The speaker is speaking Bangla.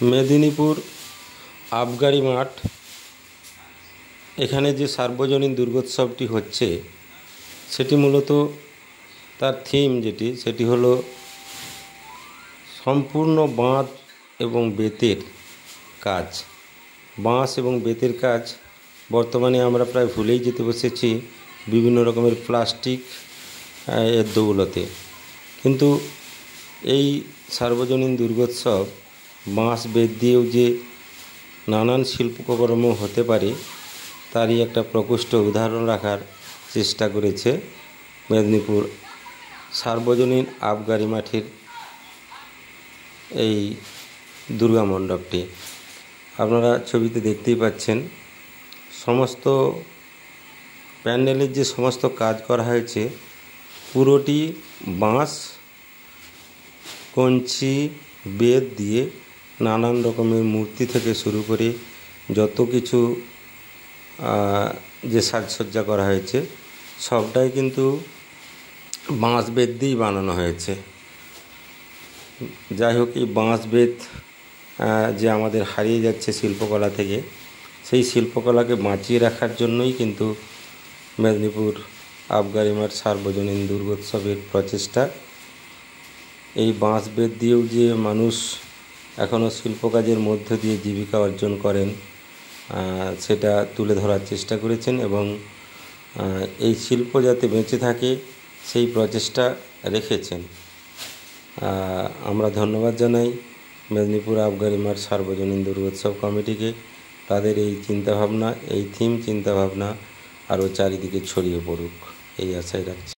মেদিনীপুর আবগারি মাঠ, এখানে যে সার্বজনীন দুর্গোৎসবটি হচ্ছে সেটি মূলত তার থিম সেটি হলো সম্পূর্ণ বাঁশ এবং বেতের কাজ। বাঁশ এবং বেতের কাজ বর্তমানে আমরা প্রায় ভুলেই যেতে বসেছি বিভিন্ন রকমের প্লাস্টিক এর দৌলতে। কিন্তু এই সার্বজনীন দুর্গোৎসব বাঁশ বেত দিয়েও যে নানান শিল্পকর্ম হতে পারে তারই একটা প্রকৃষ্ট উদাহরণ রাখার চেষ্টা করেছে মেদিনীপুর সার্বজনীন আবগারি মাঠের এই দুর্গা মণ্ডপটি। আপনারা ছবিতে দেখতেই পাচ্ছেন সমস্ত প্যান্ডেলের যে সমস্ত কাজ করা হয়েছে পুরোটি বাঁশ, কঞ্চি, বেত দিয়ে নানান রকমের মূর্তি থেকে শুরু করে যত কিছু যে সাজসজ্জা করা হয়েছে সবটাই কিন্তু বাঁশ বেত দিয়েই বানানো হয়েছে। যাই হোক, এই বাঁশ বেত যে আমাদের হারিয়ে যাচ্ছে শিল্পকলা থেকে, সেই শিল্পকলাকে বাঁচিয়ে রাখার জন্যই কিন্তু মেদিনীপুর আবগারি মাঠ সার্বজনীন দুর্গোৎসবের প্রচেষ্টা। এই বাঁশ বেত দিয়েও যে মানুষ এখনও শিল্পকাজের মধ্য দিয়ে জীবিকা অর্জন করেন সেটা তুলে ধরার চেষ্টা করেছেন এবং এই শিল্প যাতে বেঁচে থাকে সেই প্রচেষ্টা রেখেছেন। আমরা ধন্যবাদ জানাই মেদিনীপুর আবগারি মাঠ সার্বজনীন দুর্গোৎসব কমিটিকে। তাদের এই চিন্তাভাবনা, এই থিম চিন্তাভাবনা আরও চারিদিকে ছড়িয়ে পড়ুক এই আশাই রাখছি।